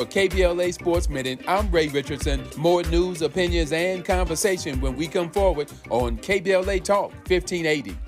For KBLA Sports Minute, I'm Ray Richardson. More news, opinions, and conversation when we come forward on KBLA Talk 1580.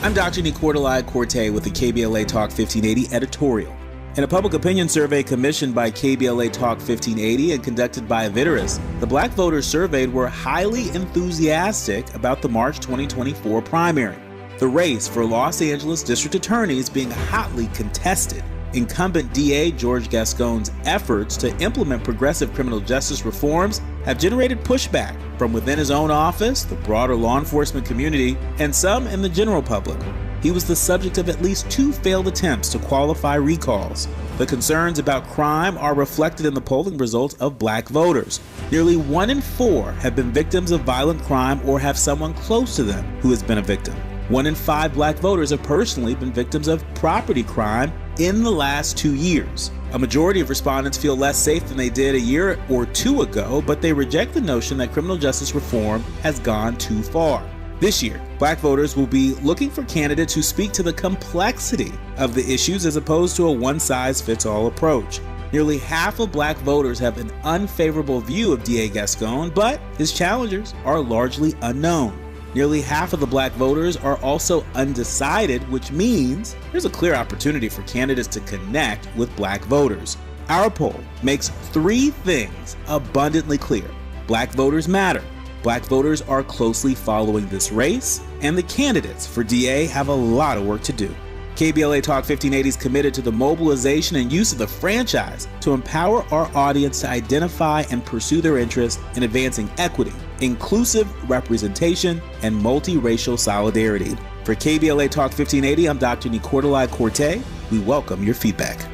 I'm Dr. Nicordelai Corte with the KBLA Talk 1580 editorial. In a public opinion survey commissioned by KBLA Talk 1580 and conducted by Viteris, the black voters surveyed were highly enthusiastic about the March 2024 primary. The race for Los Angeles District Attorney is being hotly contested. Incumbent DA George Gascon's efforts to implement progressive criminal justice reforms have generated pushback from within his own office, the broader law enforcement community, and some in the general public. He was the subject of at least 2 failed attempts to qualify recalls. The concerns about crime are reflected in the polling results of black voters. Nearly 1 in 4 have been victims of violent crime or have someone close to them who has been a victim. 1 in 5 black voters have personally been victims of property crime in the last 2 years. A majority of respondents feel less safe than they did a year or 2 ago, but they reject the notion that criminal justice reform has gone too far. This year, black voters will be looking for candidates who speak to the complexity of the issues as opposed to a one-size-fits-all approach. Nearly half of black voters have an unfavorable view of DA Gascon, but his challengers are largely unknown. Nearly half of the black voters are also undecided, which means there's a clear opportunity for candidates to connect with black voters. Our poll makes 3 things abundantly clear. Black voters matter. Black voters are closely following this race, and the candidates for DA have a lot of work to do. KBLA Talk 1580 is committed to the mobilization and use of the franchise to empower our audience to identify and pursue their interests in advancing equity, inclusive representation, and multiracial solidarity. For KBLA Talk 1580, I'm Dr. Nicordelai Corte. We welcome your feedback.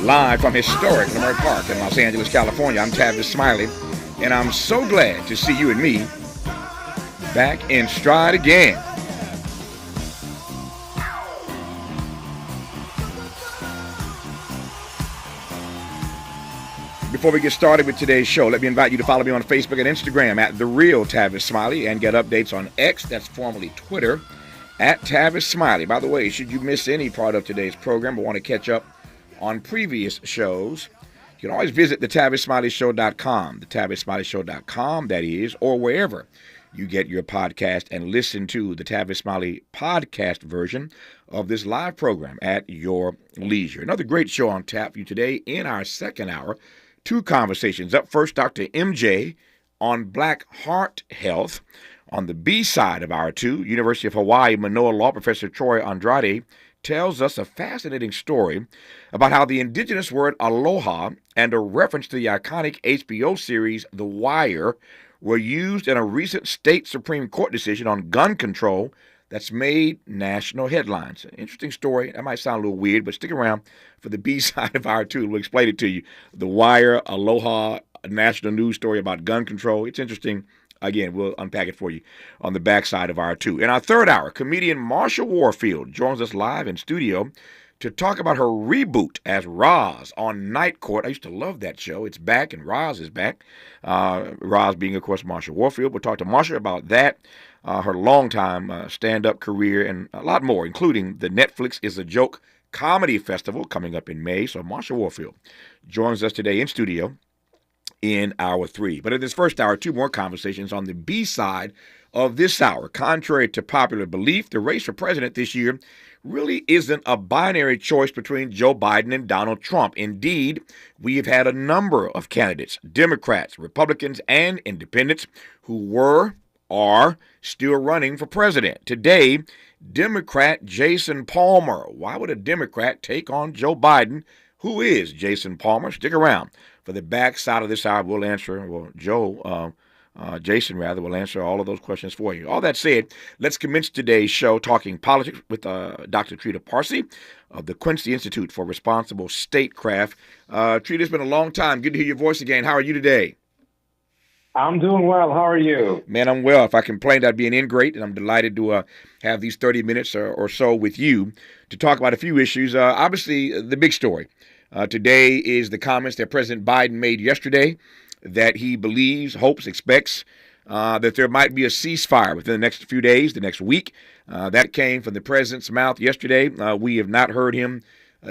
Live from historic Leimert Park in Los Angeles, California, I'm Tavis Smiley, and I'm so glad to see you and me back in stride again. Before we get started with today's show, let me invite you to follow me on Facebook and Instagram at The Real Tavis Smiley and get updates on X, that's formerly Twitter, at Tavis Smiley. By the way, should you miss any part of today's program or want to catch up on previous shows, you can always visit thetavissmileyshow.com, thetavissmileyshow.com, that is, or wherever you get your podcast and listen to the Tavis Smiley podcast version of this live program at your leisure. Another great show on tap for you today in our second hour. 2 conversations. Up first, Dr. MJ on Black Heart Health. On the B side of our 2, University of Hawaii Manoa Law Professor Troy Andrade tells us a fascinating story about how the indigenous word aloha and a reference to the iconic HBO series The Wire were used in a recent state Supreme Court decision on gun control that's made national headlines. An interesting story. That might sound a little weird, but stick around for the B side of our 2. We'll explain it to you. The Wire, aloha, a national news story about gun control. It's interesting. Again, we'll unpack it for you on the backside of our 2. In our third hour, comedian Marsha Warfield joins us live in studio to talk about her reboot as Roz on Night Court. I used to love that show. It's back, and Roz is back. Roz being, of course, Marsha Warfield. We'll talk to Marsha about that, her longtime stand-up career, and a lot more, including the Netflix Is a Joke Comedy Festival coming up in May. So Marsha Warfield joins us today in studio in hour 3. But in this first hour, 2 more conversations on the B side of this hour. Contrary to popular belief, the race for president this year really isn't a binary choice between Joe Biden and Donald Trump. Indeed, we have had a number of candidates, Democrats, Republicans, and independents, who are still running for president. Today, Democrat Jason Palmer. Why would a Democrat take on Joe Biden? Who is Jason Palmer? Stick around. For the back side of this hour, we'll answer, Jason will answer all of those questions for you. All that said, let's commence today's show talking politics with Dr. Trita Parsi of the Quincy Institute for Responsible Statecraft. Trita, it's been a long time. Good to hear your voice again. How are you today? I'm doing well. How are you? Man, I'm well. If I complained, I'd be an ingrate, and I'm delighted to have these 30 minutes or so with you to talk about a few issues. Obviously, the big story today is the comments that President Biden made yesterday that he believes, hopes, expects that there might be a ceasefire within the next few days, the next week. That came from the president's mouth yesterday. We have not heard him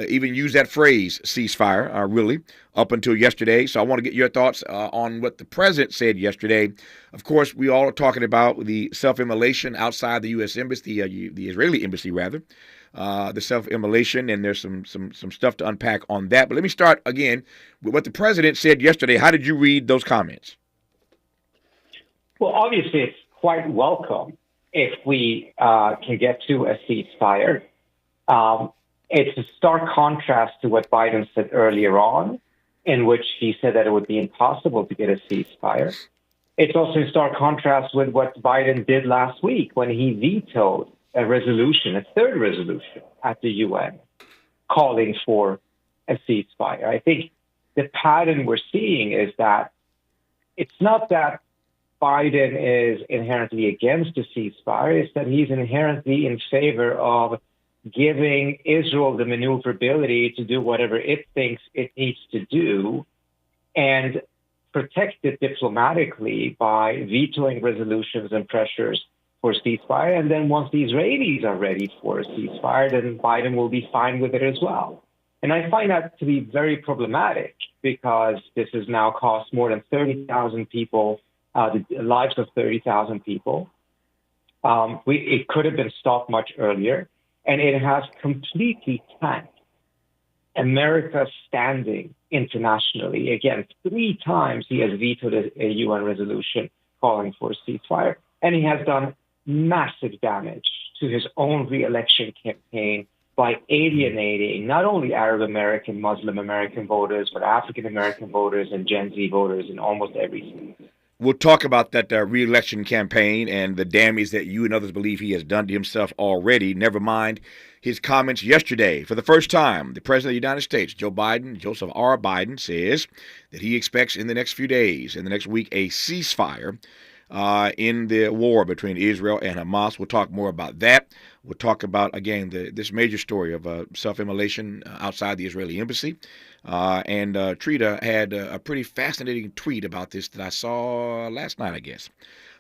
even use that phrase, ceasefire, really, up until yesterday. So I want to get your thoughts on what the president said yesterday. Of course, we all are talking about the self-immolation outside the U.S. Embassy, the Israeli embassy, rather. The self-immolation, and there's some stuff to unpack on that. But let me start again with what the president said yesterday. How did you read those comments? Well, obviously, it's quite welcome if we can get to a ceasefire. It's a stark contrast to what Biden said earlier on, in which he said that it would be impossible to get a ceasefire. It's also in stark contrast with what Biden did last week when he vetoed a resolution, a third resolution at the UN, calling for a ceasefire. I think the pattern we're seeing is that it's not that Biden is inherently against a ceasefire, it's that he's inherently in favor of giving Israel the maneuverability to do whatever it thinks it needs to do and protect it diplomatically by vetoing resolutions and pressures for a ceasefire. And then once the Israelis are ready for a ceasefire, then Biden will be fine with it as well. And I find that to be very problematic because this has now cost more than 30,000 people, the lives of 30,000 people. It could have been stopped much earlier. And it has completely tanked America's standing internationally. Again, 3 times he has vetoed a UN resolution calling for a ceasefire, and he has done massive damage to his own re-election campaign by alienating not only Arab American, Muslim American voters, but African American voters and Gen Z voters in almost every state. We'll talk about that re-election campaign and the damage that you and others believe he has done to himself already. Never mind his comments yesterday. For the first time, the President of the United States, Joseph R. Biden, says that he expects in the next few days, in the next week, a ceasefire in the war between Israel and Hamas. We'll talk more about that. We'll talk about, again, this major story of self-immolation outside the Israeli embassy. And Trita had a pretty fascinating tweet about this that I saw last night, I guess.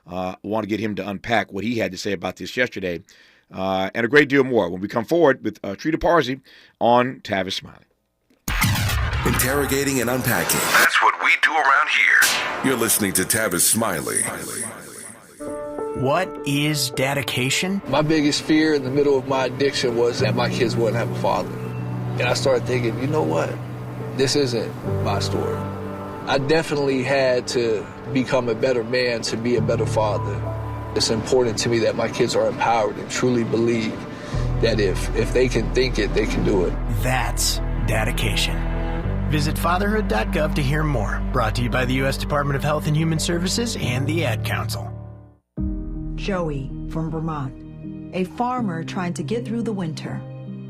I want to get him to unpack what he had to say about this yesterday and a great deal more when we come forward with Trita Parsi on Tavis Smiley. Interrogating and unpacking. That's what we do around here. You're listening to Tavis Smiley. What is dedication? My biggest fear in the middle of my addiction was that my kids wouldn't have a father. And I started thinking, you know what? This isn't my story. I definitely had to become a better man to be a better father. It's important to me that my kids are empowered and truly believe that if they can think it, they can do it. That's dedication. Visit fatherhood.gov to hear more. Brought to you by the U.S. Department of Health and Human Services and the Ad Council. Joey from Vermont, a farmer trying to get through the winter.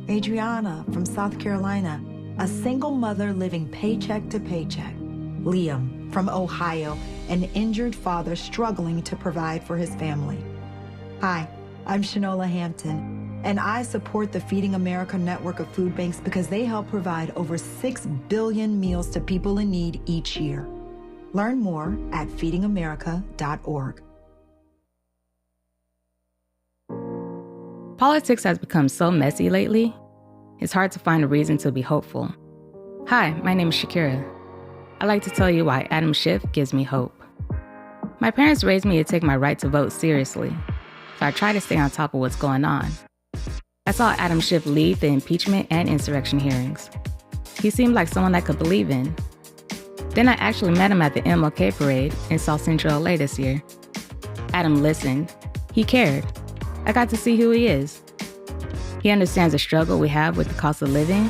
Adriana from South Carolina, a single mother living paycheck to paycheck. Liam from Ohio, an injured father struggling to provide for his family. Hi, I'm Shanola Hampton, and I support the Feeding America network of food banks because they help provide over 6 billion meals to people in need each year. Learn more at feedingamerica.org. Politics has become so messy lately, it's hard to find a reason to be hopeful. Hi, my name is Shakira. I'd like to tell you why Adam Schiff gives me hope. My parents raised me to take my right to vote seriously, so I try to stay on top of what's going on. I saw Adam Schiff lead the impeachment and insurrection hearings. He seemed like someone I could believe in. Then I actually met him at the MLK parade in South Central LA this year. Adam listened. He cared. I got to see who he is. He understands the struggle we have with the cost of living,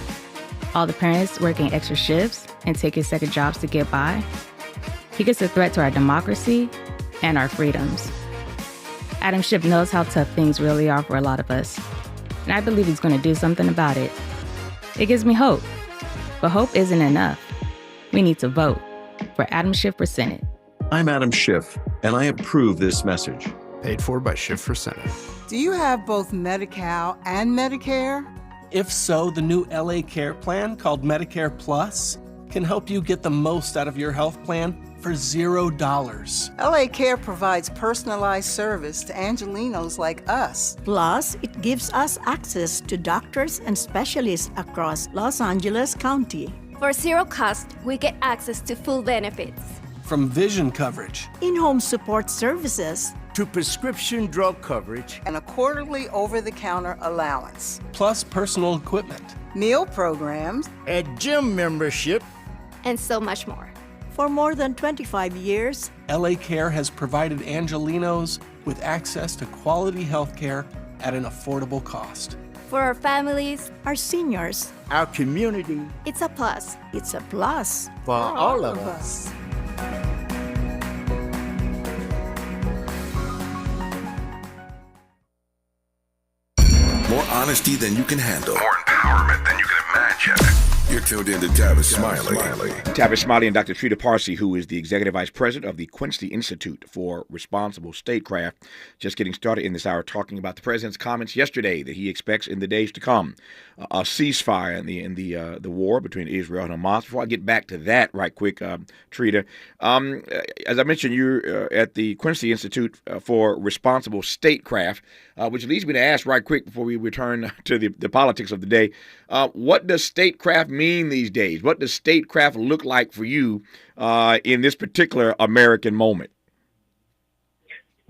all the parents working extra shifts and taking second jobs to get by. He gets a threat to our democracy and our freedoms. Adam Schiff knows how tough things really are for a lot of us, and I believe he's going to do something about it. It gives me hope, but hope isn't enough. We need to vote for Adam Schiff for Senate. I'm Adam Schiff, and I approve this message. Paid for by Schiff for Senate. Do you have both Medi-Cal and Medicare? If so, the new LA Care plan called Medicare Plus can help you get the most out of your health plan for $0. LA Care provides personalized service to Angelinos like us. Plus, it gives us access to doctors and specialists across Los Angeles County. For zero cost, we get access to full benefits. From vision coverage, in-home support services, to prescription drug coverage, and a quarterly over-the-counter allowance, plus personal equipment, meal programs, a gym membership, and so much more. For more than 25 years, LA Care has provided Angelinos with access to quality health care at an affordable cost. For our families, our seniors, our community, it's a plus. It's a plus for all of us. More honesty than you can handle. More empowerment than you can imagine. You're tuned in to Tavis Smiley. Tavis Smiley and Dr. Trita Parsi, who is the Executive Vice President of the Quincy Institute for Responsible Statecraft, just getting started in this hour talking about the President's comments yesterday that he expects in the days to come a ceasefire in the war between Israel and Hamas. Before I get back to that right quick, Trita, as I mentioned, you're at the Quincy Institute for Responsible Statecraft, which leads me to ask right quick before we return to the politics of the day, what does statecraft mean these days? What does statecraft look like for you in this particular American moment?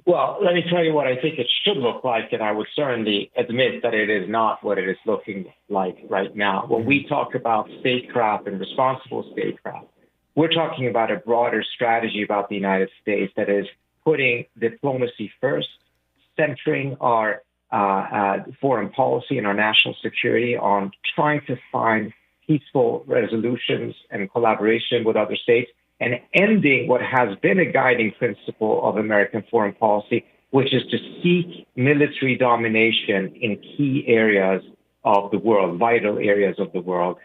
Well, let me tell you what I think it should look like, and I would certainly admit that it is not what it is looking like right now. When we talk about statecraft and responsible statecraft, we're talking about a broader strategy about the United States that is putting diplomacy first, centering our foreign policy and our national security on trying to find peaceful resolutions and collaboration with other states, and ending what has been a guiding principle of American foreign policy, which is to seek military domination in key areas of the world, vital areas of the world,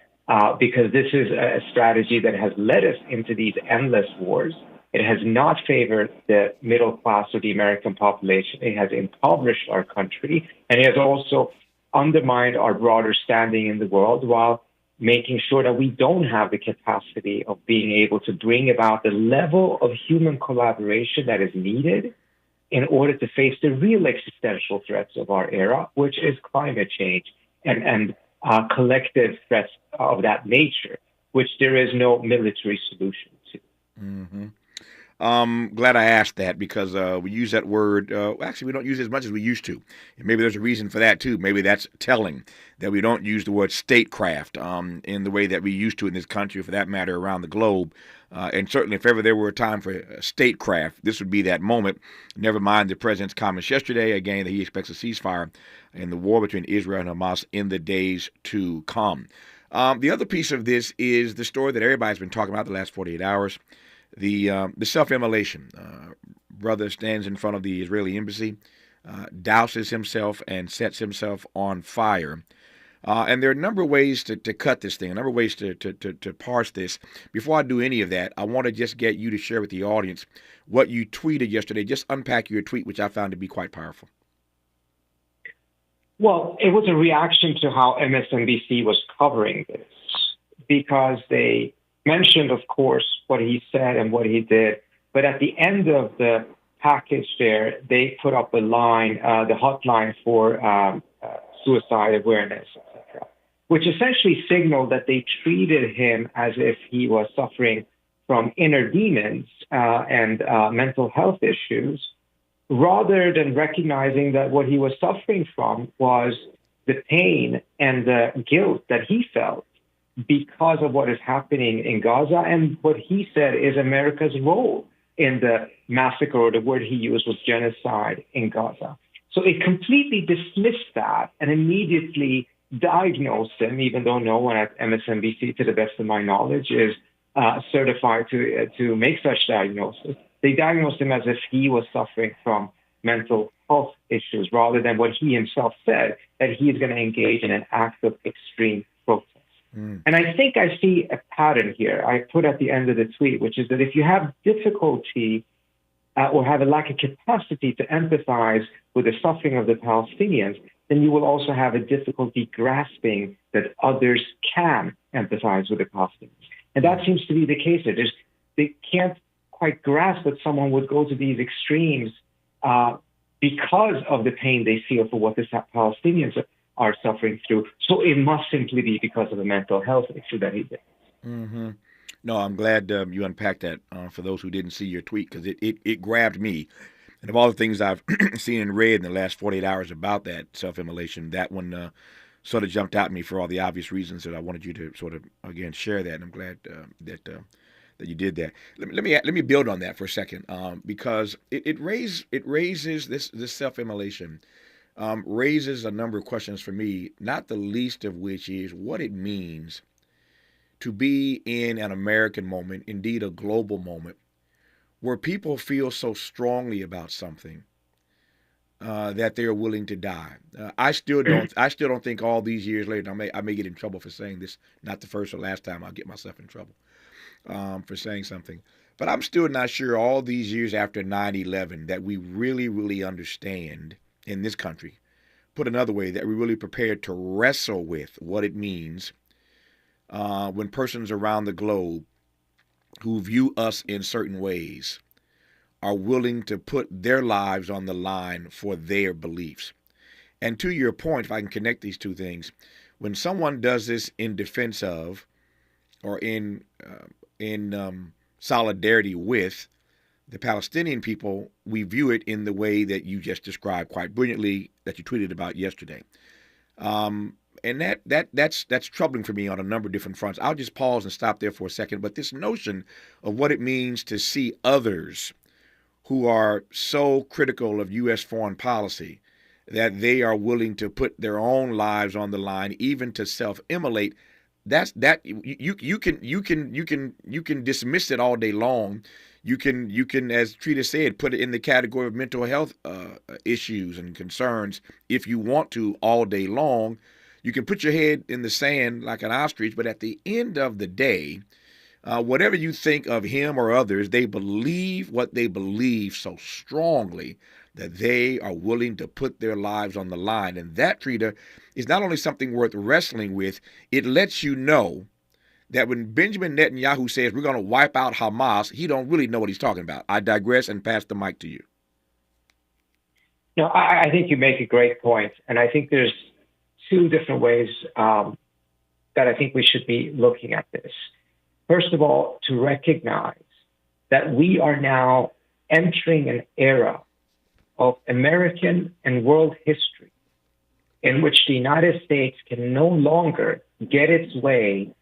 because this is a strategy that has led us into these endless wars. It has not favored the middle class of the American population. It has impoverished our country, and it has also undermined our broader standing in the world while making sure that we don't have the capacity of being able to bring about the level of human collaboration that is needed in order to face the real existential threats of our era, which is climate change and collective threats of that nature, which there is no military solution to. Mm-hmm. Glad I asked that because we use that word. Actually, we don't use it as much as we used to. And maybe there's a reason for that, too. Maybe that's telling that we don't use the word statecraft in the way that we used to in this country, for that matter, around the globe. And certainly, if ever there were a time for statecraft, this would be that moment. Never mind the president's comments yesterday, again, that he expects a ceasefire in the war between Israel and Hamas in the days to come. The other piece of this is the story that everybody's been talking about the last 48 hours. The self-immolation. Brother stands in front of the Israeli embassy, douses himself and sets himself on fire. And there are a number of ways to cut this thing, a number of ways to parse this. Before I do any of that, I want to just get you to share with the audience what you tweeted yesterday. Just unpack your tweet, which I found to be quite powerful. Well, it was a reaction to how MSNBC was covering this, because they mentioned, of course, what he said and what he did. But at the end of the package there, they put up a line, the hotline for suicide awareness, etc., which essentially signaled that they treated him as if he was suffering from inner demons and mental health issues, rather than recognizing that what he was suffering from was the pain and the guilt that he felt because of what is happening in Gaza and what he said is America's role in the massacre, or the word he used was genocide in Gaza. So it completely dismissed that and immediately diagnosed him, even though no one at MSNBC, to the best of my knowledge, is certified to make such diagnosis. They diagnosed him as if he was suffering from mental health issues rather than what he himself said, that he is going to engage in an act of extreme protest. And I think I see a pattern here. I put at the end of the tweet, which is that if you have difficulty or have a lack of capacity to empathize with the suffering of the Palestinians, then you will also have a difficulty grasping that others can empathize with the Palestinians. And that seems to be the case. They can't quite grasp that someone would go to these extremes because of the pain they feel for what the Palestinians are suffering through. So it must simply be because of a mental health issue that he did. Mm-hmm. No, I'm glad you unpacked that for those who didn't see your tweet, because it grabbed me. And of all the things I've seen and read in the last 48 hours about that self-immolation, that one sort of jumped out at me for all the obvious reasons that I wanted you to sort of, again, share that. And I'm glad that you did that. Let me build on that for a second, because it raises this self-immolation raises a number of questions for me, not the least of which is what it means to be in an American moment, indeed a global moment, where people feel so strongly about something that they're willing to die. I still don't think all these years later, I may get in trouble for saying this, not the first or last time I'll get myself in trouble for saying something. But I'm still not sure all these years after 9/11 that we really, really understand in this country, put another way, that we're really prepared to wrestle with what it means when persons around the globe who view us in certain ways are willing to put their lives on the line for their beliefs. And to your point, if I can connect these two things, when someone does this in defense of or in solidarity with the Palestinian people, we view it in the way that you just described quite brilliantly, that you tweeted about yesterday. And that's troubling for me on a number of different fronts. I'll just pause and stop there for a second. But this notion of what it means to see others who are so critical of U.S. foreign policy that they are willing to put their own lives on the line, even to self-immolate, you can dismiss it all day long. You can, as Trita said, put it in the category of mental health issues and concerns if you want to all day long. You can put your head in the sand like an ostrich, but at the end of the day, whatever you think of him or others, they believe what they believe so strongly that they are willing to put their lives on the line. And that, Trita, is not only something worth wrestling with, it lets you know that when Benjamin Netanyahu says we're going to wipe out Hamas, he don't really know what he's talking about. I digress and pass the mic to you. No, I think you make a great point. And I think there's two different ways that I think we should be looking at this. First of all, to recognize that we are now entering an era of American and world history in which the United States can no longer get its way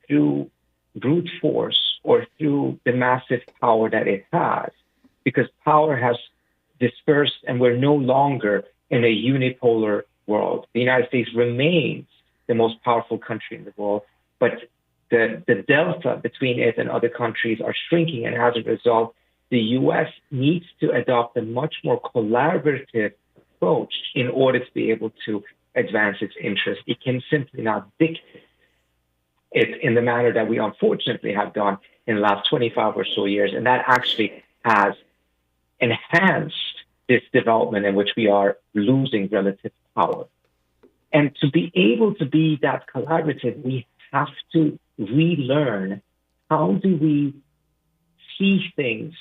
through brute force or through the massive power that it has, because power has dispersed and we're no longer in a unipolar world. The United States remains the most powerful country in the world, but the delta between it and other countries are shrinking, and as a result, the U.S. needs to adopt a much more collaborative approach in order to be able to advance its interests. It can simply not dictate it in the manner that we unfortunately have done in the last 25 or so years, and that actually has enhanced this development in which we are losing relative power. And to be able to be that collaborative, we have to relearn how do we see things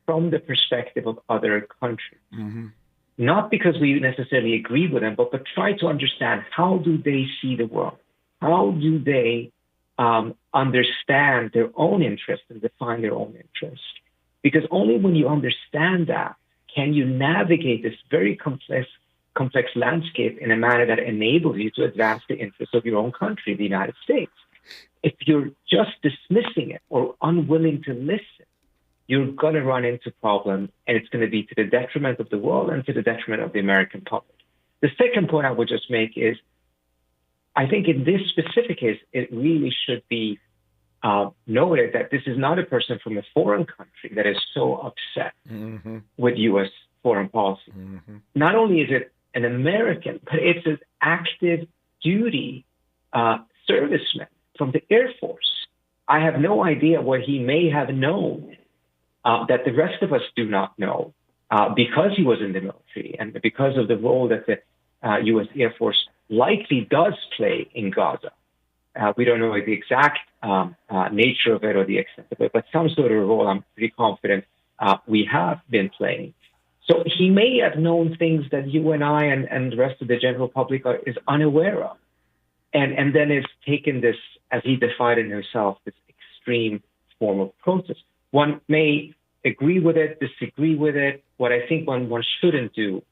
from the perspective of other countries. Mm-hmm. Not because we necessarily agree with them, but try to understand how do they see the world? How do they understand their own interests and define their own interests? Because only when you understand that can you navigate this very complex complex landscape in a manner that enables you to advance the interests of your own country, the United States. If you're just dismissing it or unwilling to listen, you're going to run into problems, and it's going to be to the detriment of the world and to the detriment of the American public. The second point I would just make is, I think in this specific case, it really should be noted that this is not a person from a foreign country that is so upset with U.S. foreign policy. Not only is it an American, but it's an active duty serviceman from the Air Force. I have no idea what he may have known that the rest of us do not know because he was in the military and because of the role that the U.S. Air Force likely does play in Gaza. We don't know the exact nature of it or the extent of it, but some sort of role I'm pretty confident we have been playing. So he may have known things that you and I and the rest of the general public is unaware of. And then it's taken this, as he defined it himself, this extreme form of protest. One may agree with it, disagree with it. What I think one shouldn't do,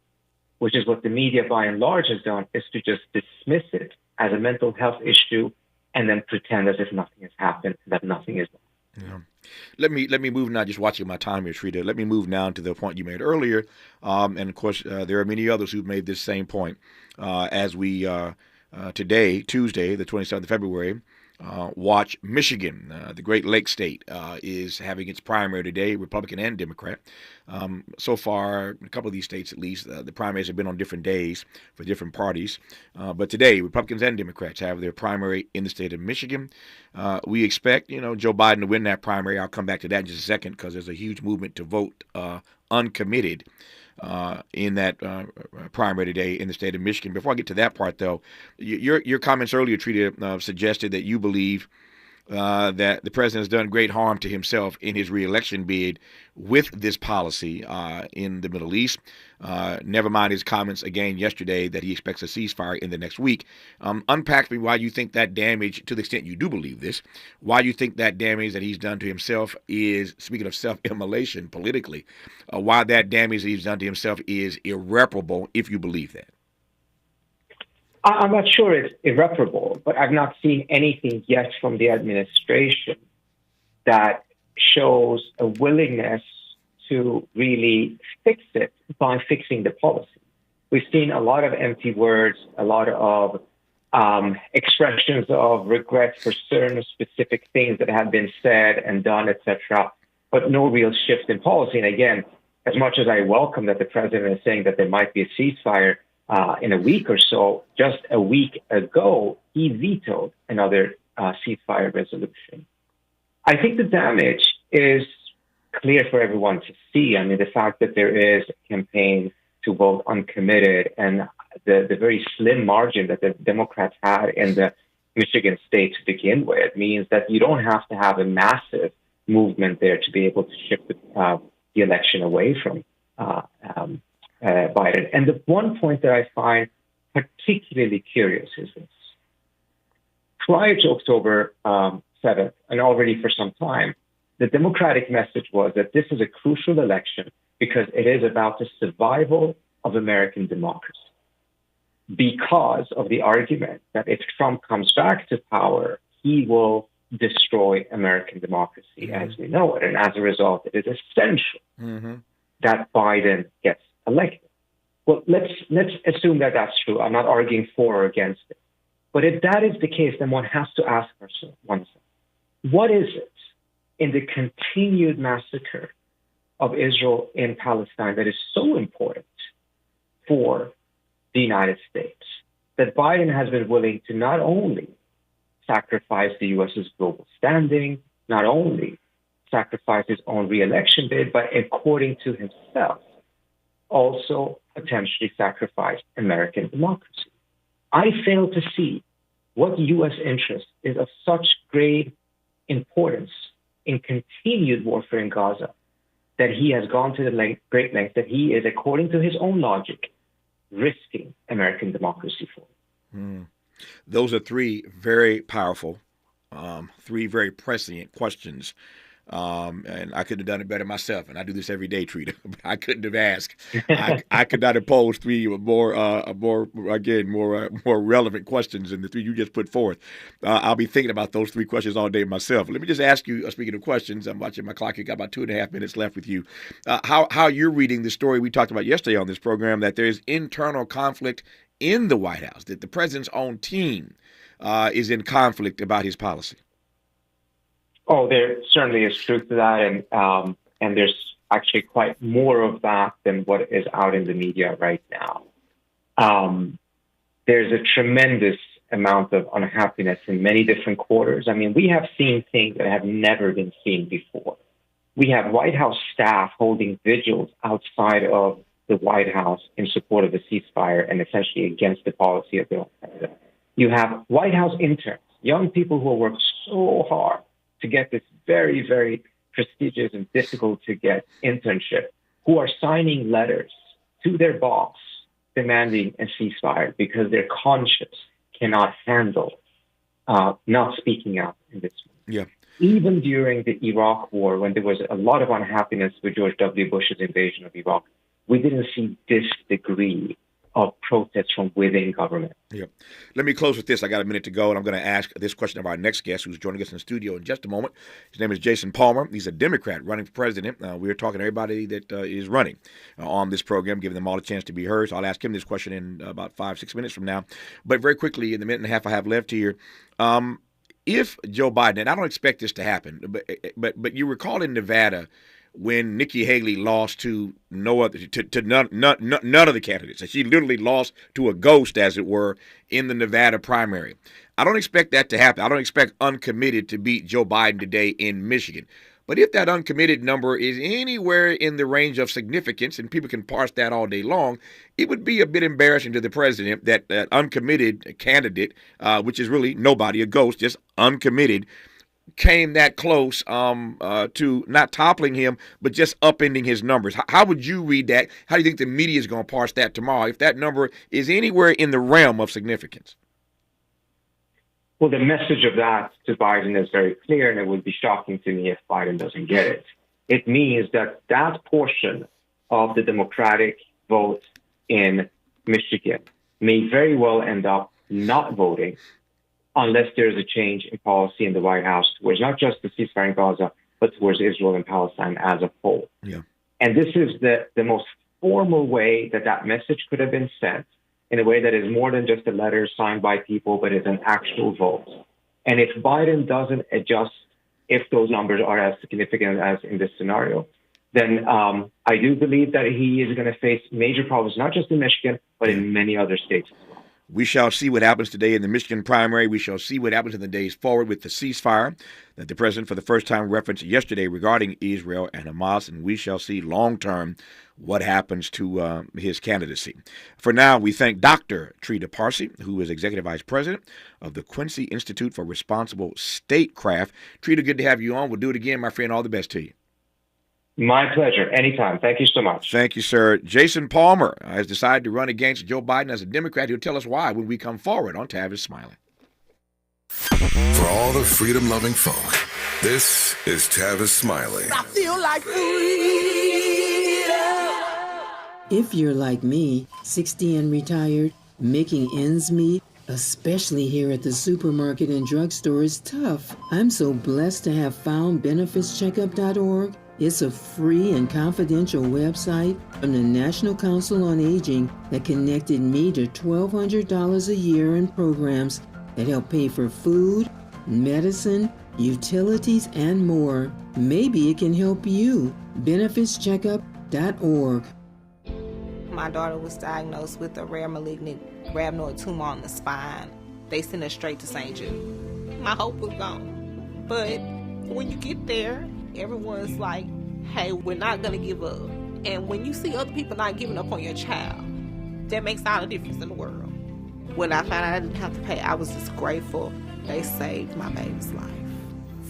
which is what the media by and large has done, is to just dismiss it as a mental health issue and then pretend as if nothing has happened, that nothing is wrong. Yeah. Let me move now, just watching my time here, Trita. Let me move now to the point you made earlier. And of course, there are many others who've made this same point as we today, Tuesday, the 27th of February, watch Michigan, the Great Lakes state, is having its primary today, Republican and Democrat. So far, a couple of these states at least, the primaries have been on different days for different parties. But today, Republicans and Democrats have their primary in the state of Michigan. We expect, Joe Biden to win that primary. I'll come back to that in just a second because there's a huge movement to vote uncommitted in that primary today in the state of Michigan. Before I get to that part, though, your comments earlier, Trita, suggested that you believe that the president has done great harm to himself in his reelection bid with this policy in the Middle East. Never mind his comments again yesterday that he expects a ceasefire in the next week. Unpack for me why you think that damage, to the extent you do believe this, why you think that damage that he's done to himself is, speaking of self-immolation politically, why that damage that he's done to himself is irreparable, if you believe that. I'm not sure it's irreparable, but I've not seen anything yet from the administration that shows a willingness to really fix it by fixing the policy. We've seen a lot of empty words, a lot of expressions of regret for certain specific things that have been said and done, etc., but no real shift in policy. And again, as much as I welcome that the president is saying that there might be a ceasefire in a week or so, just a week ago, he vetoed another ceasefire resolution. I think the damage is clear for everyone to see. I mean, the fact that there is a campaign to vote uncommitted and the very slim margin that the Democrats had in the Michigan state to begin with means that you don't have to have a massive movement there to be able to shift the election away from Biden. And the one point that I find particularly curious is this. Prior to October 7th, and already for some time, the Democratic message was that this is a crucial election because it is about the survival of American democracy. Because of the argument that if Trump comes back to power, he will destroy American democracy as we know it. And as a result, it is essential that Biden gets elected. Well, let's assume that that's true. I'm not arguing for or against it. But if that is the case, then one has to ask oneself, what is it in the continued massacre of Israel in Palestine that is so important for the United States that Biden has been willing to not only sacrifice the U.S.'s global standing, not only sacrifice his own re-election bid, but according to himself, also potentially sacrifice American democracy. I fail to see what U.S. interest is of such great importance in continued warfare in Gaza that he has gone to the great length that he is, according to his own logic, risking American democracy for. Those are three very powerful, three very prescient questions And I couldn't have done it better myself. And I do this every day, Trita. I couldn't have asked. I could not have posed three more relevant questions than the three you just put forth. I'll be thinking about those three questions all day myself. Let me just ask you, speaking of questions, I'm watching my clock. You got about 2.5 minutes left with you. How you're reading the story we talked about yesterday on this program, that there's internal conflict in the White House, that the president's own team is in conflict about his policy. Oh, there certainly is truth to that, and there's actually quite more of that than what is out in the media right now. There's a tremendous amount of unhappiness in many different quarters. I mean, we have seen things that have never been seen before. We have White House staff holding vigils outside of the White House in support of the ceasefire and essentially against the policy of the president. You have White House interns, young people who have worked so hard to get this very, very prestigious and difficult to get internship, who are signing letters to their boss demanding a ceasefire because their conscience cannot handle not speaking out in this way. Yeah. Even during the Iraq War, when there was a lot of unhappiness with George W. Bush's invasion of Iraq, we didn't see this degree of protests from within government. Yeah. Let me close with this. I got a minute to go, and I'm going to ask this question of our next guest who's joining us in the studio in just a moment. His name is Jason Palmer. He's a Democrat running for president. We're talking to everybody that is running on this program, giving them all a chance to be heard. So I'll ask him this question in about 5-6 minutes from now. But very quickly, in the minute and a half I have left here, if Joe Biden, and I don't expect this to happen, but you recall in Nevada when Nikki Haley lost to none of the candidates. She literally lost to a ghost, as it were, in the Nevada primary. I don't expect that to happen. I don't expect uncommitted to beat Joe Biden today in Michigan. But if that uncommitted number is anywhere in the range of significance, and people can parse that all day long, it would be a bit embarrassing to the president that that uncommitted candidate, which is really nobody, a ghost, just uncommitted, came that close to not toppling him, but just upending his numbers. How would you read that? How do you think the media is going to parse that tomorrow if that number is anywhere in the realm of significance? Well, the message of that to Biden is very clear, and it would be shocking to me if Biden doesn't get it. It means that that portion of the Democratic vote in Michigan may very well end up not voting unless there's a change in policy in the White House towards not just the ceasefire in Gaza, but towards Israel and Palestine as a whole. Yeah. And this is the most formal way that message could have been sent, in a way that is more than just a letter signed by people, but is an actual vote. And if Biden doesn't adjust, if those numbers are as significant as in this scenario, then I do believe that he is going to face major problems, not just in Michigan, but in many other states as well. We shall see what happens today in the Michigan primary. We shall see what happens in the days forward with the ceasefire that the president for the first time referenced yesterday regarding Israel and Hamas, and we shall see long-term what happens to his candidacy. For now, we thank Dr. Trita Parsi, who is Executive Vice President of the Quincy Institute for Responsible Statecraft. Trita, good to have you on. We'll do it again, my friend. All the best to you. My pleasure. Anytime. Thank you so much. Thank you, sir. Jason Palmer has decided to run against Joe Biden as a Democrat. He'll tell us why when we come forward on Tavis Smiley. For all the freedom-loving folk, this is Tavis Smiley. I feel like freedom. If you're like me, 60 and retired, making ends meet, especially here at the supermarket and drugstore, is tough. I'm so blessed to have found benefitscheckup.org. It's a free and confidential website from the National Council on Aging that connected me to $1,200 a year in programs that help pay for food, medicine, utilities, and more. Maybe it can help you. benefitscheckup.org. My daughter was diagnosed with a rare malignant rhabdoid tumor on the spine. They sent her straight to St. Jude. My hope was gone. But when you get there, everyone's like, hey, we're not going to give up. And when you see other people not giving up on your child, that makes all the difference in the world. When I found out I didn't have to pay, I was just grateful. They saved my baby's life.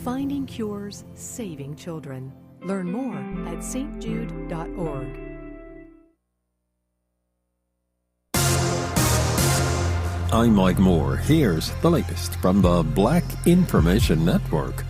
Finding cures, saving children. Learn more at stjude.org. I'm Mike Moore. Here's the latest from the Black Information Network.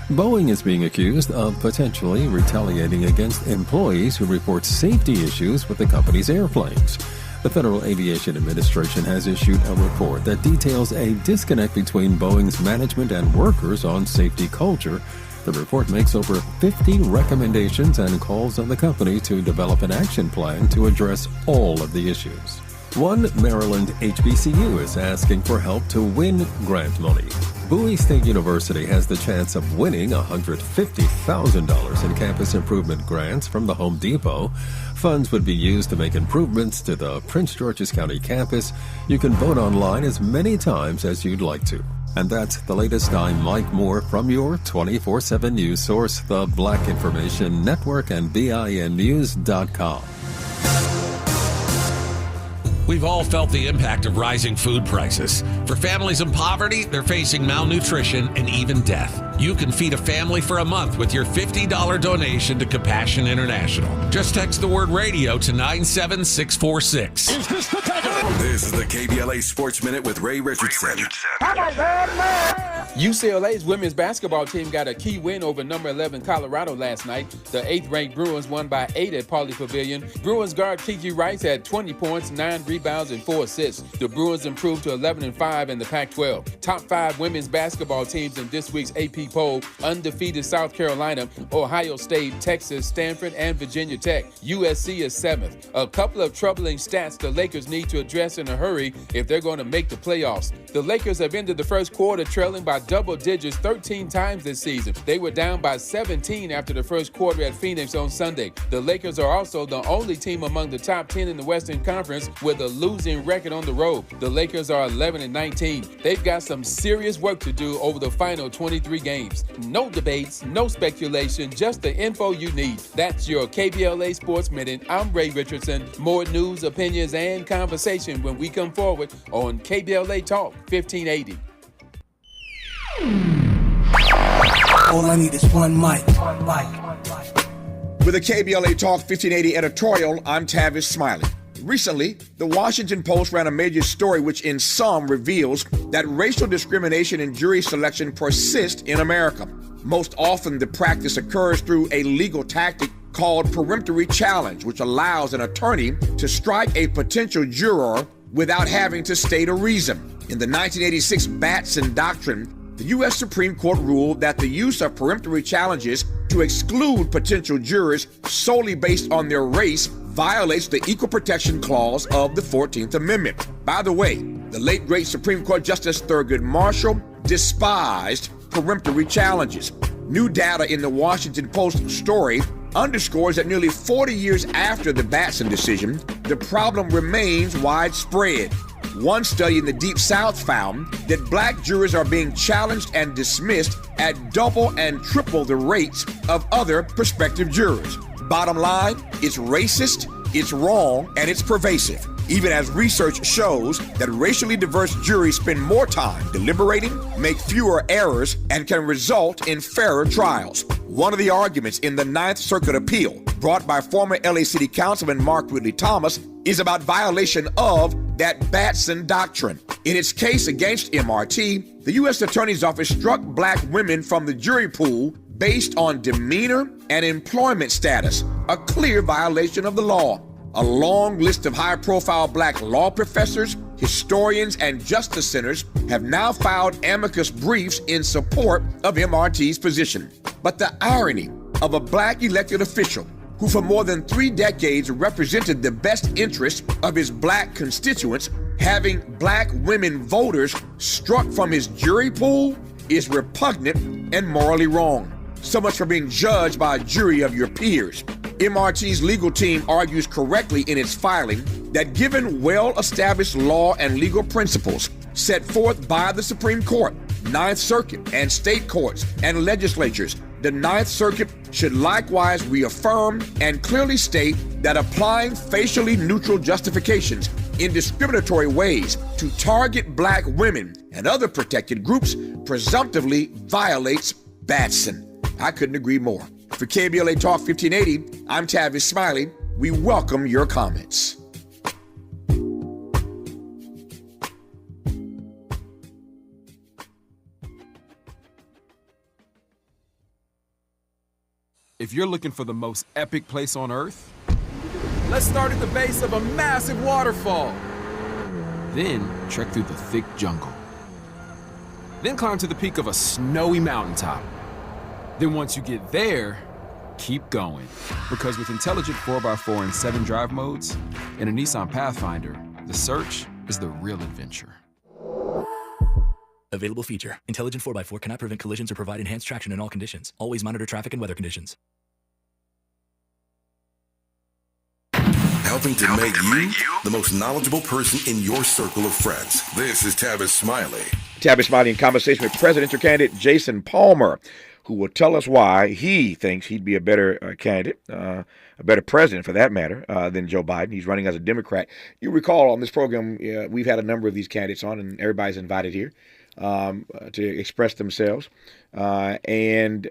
Boeing is being accused of potentially retaliating against employees who report safety issues with the company's airplanes. The Federal Aviation Administration has issued a report that details a disconnect between Boeing's management and workers on safety culture. The report makes over 50 recommendations and calls on the company to develop an action plan to address all of the issues. One Maryland HBCU is asking for help to win grant money. Bowie State University has the chance of winning $150,000 in campus improvement grants from the Home Depot. Funds would be used to make improvements to the Prince George's County campus. You can vote online as many times as you'd like to. And that's the latest. I'm Mike Moore from your 24/7 news source, the Black Information Network and BINnews.com. We've all felt the impact of rising food prices. For families in poverty, they're facing malnutrition and even death. You can feed a family for a month with your $50 donation to Compassion International. Just text the word radio to 97646. Is this the tiger? This is the KBLA Sports Minute with Ray Richardson. UCLA's women's basketball team got a key win over number 11 Colorado last night. The 8th-ranked Bruins won by 8 at Pauley Pavilion. Bruins guard Kiki Rice had 20 points, 9 rebounds, and 4 assists. The Bruins improved to 11-5 in the Pac-12. Top 5 women's basketball teams in this week's AP poll: undefeated South Carolina, Ohio State, Texas, Stanford, and Virginia Tech. USC is 7th. A couple of troubling stats the Lakers need to address in a hurry if they're going to make the playoffs. The Lakers have ended the first quarter trailing by double digits 13 times this season. They were down by 17 after the first quarter at Phoenix on Sunday. The Lakers are also the only team among the top 10 in the Western Conference with a losing record on the road. The Lakers are 11-19. They've got some serious work to do over the final 23 games. No debates, no speculation, just the info you need. That's your KBLA Sports Minute. I'm Ray Richardson. More news, opinions, and conversation when we come forward on KBLA Talk 1580. All I need is one mic. With a KBLA Talk 1580 editorial, I'm Tavis Smiley. Recently, the Washington Post ran a major story which in sum reveals that racial discrimination in jury selection persists in America. Most often, the practice occurs through a legal tactic called peremptory challenge, which allows an attorney to strike a potential juror without having to state a reason. In the 1986 Batson Doctrine, the U.S. Supreme Court ruled that the use of peremptory challenges to exclude potential jurors solely based on their race violates the Equal Protection Clause of the 14th Amendment. By the way, the late great Supreme Court Justice Thurgood Marshall despised peremptory challenges. New data in the Washington Post story underscores that nearly 40 years after the Batson decision, the problem remains widespread. One study in the Deep South found that black jurors are being challenged and dismissed at double and triple the rates of other prospective jurors. Bottom line, it's racist, it's wrong, and it's pervasive, even as research shows that racially diverse juries spend more time deliberating, make fewer errors, and can result in fairer trials. One of the arguments in the Ninth Circuit appeal, brought by former LA City Councilman Mark Ridley Thomas, is about violation of that Batson Doctrine. In its case against MRT, the U.S. Attorney's Office struck black women from the jury pool based on demeanor and employment status, a clear violation of the law. A long list of high-profile black law professors, historians, and justice centers have now filed amicus briefs in support of MRT's position. But the irony of a black elected official who for more than 3 decades represented the best interests of his black constituents, having black women voters struck from his jury pool is repugnant and morally wrong. So much for being judged by a jury of your peers. MRT's legal team argues correctly in its filing that given well-established law and legal principles set forth by the Supreme Court, Ninth Circuit, and state courts and legislatures, the Ninth Circuit should likewise reaffirm and clearly state that applying facially neutral justifications in discriminatory ways to target black women and other protected groups presumptively violates Batson. I couldn't agree more. For KBLA Talk 1580, I'm Tavis Smiley. We welcome your comments. If you're looking for the most epic place on Earth, let's start at the base of a massive waterfall. Then trek through the thick jungle. Then climb to the peak of a snowy mountaintop. Then once you get there, keep going. Because with intelligent 4x4 and 7 drive modes and a Nissan Pathfinder, the search is the real adventure. Available feature. Intelligent 4x4 cannot prevent collisions or provide enhanced traction in all conditions. Always monitor traffic and weather conditions. Helping to make you the most knowledgeable person in your circle of friends. This is Tavis Smiley. Tavis Smiley in conversation with presidential candidate Jason Palmer, who will tell us why he thinks he'd be a better candidate, a better president for that matter, than Joe Biden. He's running as a Democrat. You recall on this program, we've had a number of these candidates on, and everybody's invited here to express themselves. And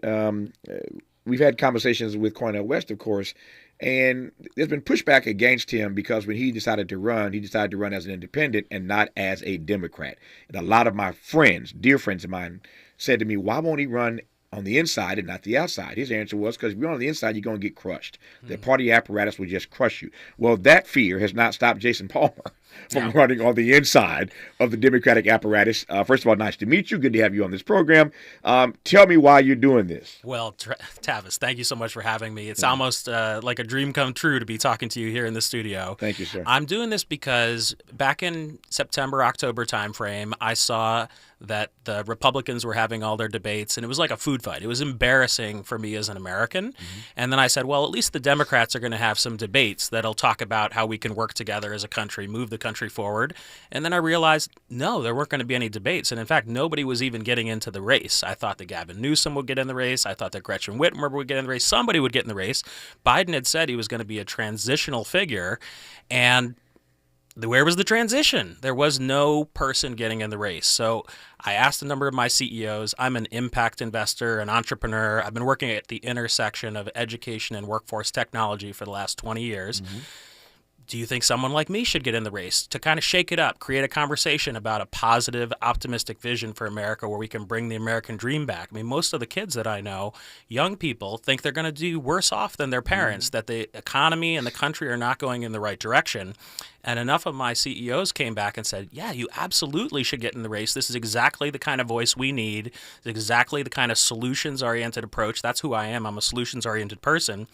we've had conversations with Cornel West, of course, and there's been pushback against him because when he decided to run as an independent and not as a Democrat. And a lot of my friends, dear friends of mine, said to me, why won't he run on the inside and not the outside? His answer was, because if you're on the inside, you're going to get crushed. The party apparatus will just crush you. Well, that fear has not stopped Jason Palmer from running on the inside of the Democratic apparatus. First of all, nice to meet you. Good to have you on this program. Tell me why you're doing this. Well, Tavis, thank you so much for having me. It's almost like a dream come true to be talking to you here in the studio. Thank you, sir. I'm doing this because back in September, October timeframe, I saw that the Republicans were having all their debates, and it was like a food fight. It was embarrassing for me as an American. And then I said, well, at least the Democrats are going to have some debates that'll talk about how we can work together as a country, move the country forward. And then I realized, no, there weren't going to be any debates. And in fact, nobody was even getting into the race. I thought that Gavin Newsom would get in the race. I thought that Gretchen Whitmer would get in the race. Somebody would get in the race. Biden had said he was going to be a transitional figure. And where was the transition? There was no person getting in the race. So I asked a number of my CEOs. I'm an impact investor, an entrepreneur. I've been working at the intersection of education and workforce technology for the last 20 years. Do you think someone like me should get in the race to kind of shake it up, create a conversation about a positive, optimistic vision for America where we can bring the American dream back? I mean, most of the kids that I know, young people, think they're going to do worse off than their parents, that the economy and the country are not going in the right direction. And enough of my CEOs came back and said, yeah, you absolutely should get in the race. This is exactly the kind of voice we need. It's exactly the kind of solutions-oriented approach. That's who I am. I'm a solutions-oriented person.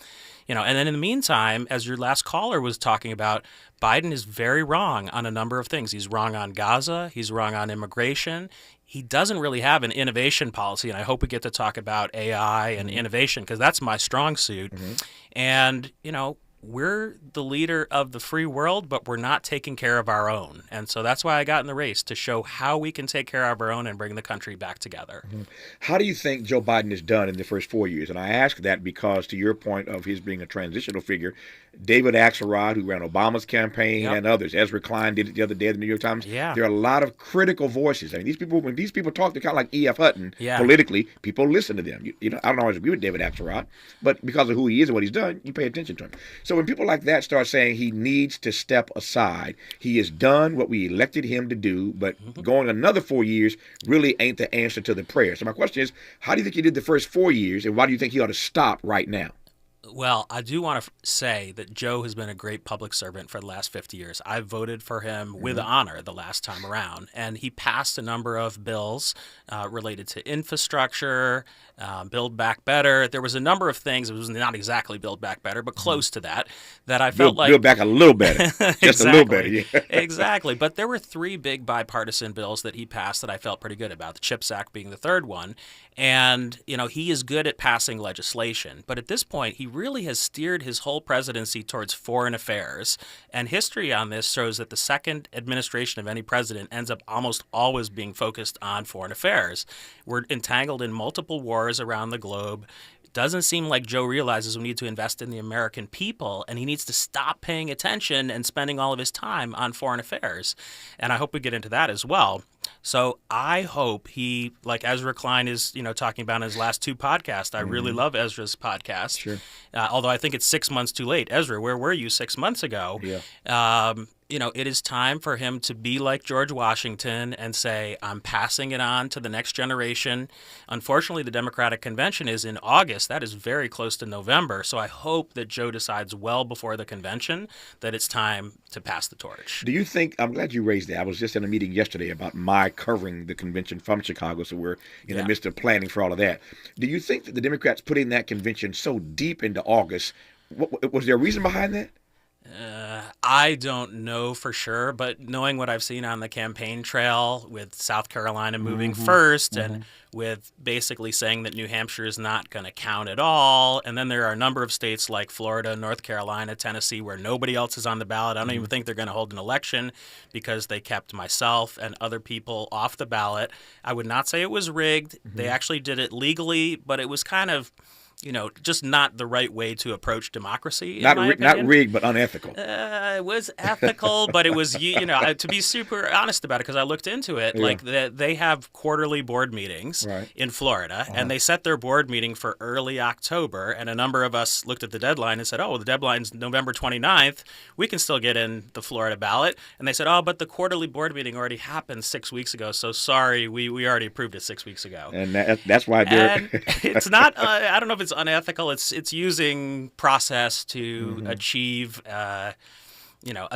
And then in the meantime, as your last caller was talking about, Biden is very wrong on a number of things. He's wrong on Gaza. He's wrong on immigration. He doesn't really have an innovation policy, and I hope we get to talk about AI and innovation because that's my strong suit. And, we're the leader of the free world, but we're not taking care of our own. And so that's why I got in the race, to show how we can take care of our own and bring the country back together. How do you think Joe Biden has done in the first 4 years? And I ask that because, to your point of his being a transitional figure, David Axelrod, who ran Obama's campaign, and others, Ezra Klein did it the other day at the New York Times. There are a lot of critical voices. I mean, these people, when these people talk, they're kind of like E.F. Hutton. Politically, people listen to them. I don't always agree with David Axelrod, but because of who he is and what he's done, you pay attention to him. So when people like that start saying he needs to step aside, he has done what we elected him to do, but going another 4 years really ain't the answer to the prayer. So my question is, how do you think he did the first 4 years, and why do you think he ought to stop right now? Well, I do want to say that Joe has been a great public servant for the last 50 years. I voted for him with honor the last time around, and he passed a number of bills related to infrastructure, Build Back Better. There was a number of things. It was not exactly Build Back Better, but close to that I felt like... Build Back a little better. Just a little better, yeah. Exactly. But there were three big bipartisan bills that he passed that I felt pretty good about, the CHIPS Act being the third one. And, he is good at passing legislation. But at this point, he really has steered his whole presidency towards foreign affairs. And history on this shows that the second administration of any president ends up almost always being focused on foreign affairs. We're entangled in multiple wars around the globe. It doesn't seem like Joe realizes we need to invest in the American people, and he needs to stop paying attention and spending all of his time on foreign affairs. And I hope we get into that as well. So I hope he, like Ezra Klein is, talking about in his last two podcasts. I really love Ezra's podcast. Sure. Although I think it's 6 months too late. Ezra, where were you 6 months ago? Yeah. it is time for him to be like George Washington and say, I'm passing it on to the next generation. Unfortunately, the Democratic Convention is in August. That is very close to November. So I hope that Joe decides well before the convention that it's time to pass the torch. Do you think, I'm glad you raised that. I was just in a meeting yesterday about my covering the convention from Chicago, so we're in the midst of planning for all of that. Do you think that the Democrats putting that convention so deep into August, was there a reason behind that? I don't know for sure, but knowing what I've seen on the campaign trail with South Carolina moving first and with basically saying that New Hampshire is not going to count at all, and then there are a number of states like Florida, North Carolina, Tennessee, where nobody else is on the ballot. I don't even think they're going to hold an election because they kept myself and other people off the ballot. I would not say it was rigged. They actually did it legally, but it was kind of just not the right way to approach democracy. Not rigged, but unethical. It was ethical, but it was, to be super honest about it, because I looked into it, like they have quarterly board meetings in Florida, and they set their board meeting for early October, and a number of us looked at the deadline and said, the deadline's November 29th. We can still get in the Florida ballot. And they said, but the quarterly board meeting already happened 6 weeks ago, so sorry, we already approved it 6 weeks ago. And that's why they're... It's not, I don't know if it's unethical. It's using process to achieve a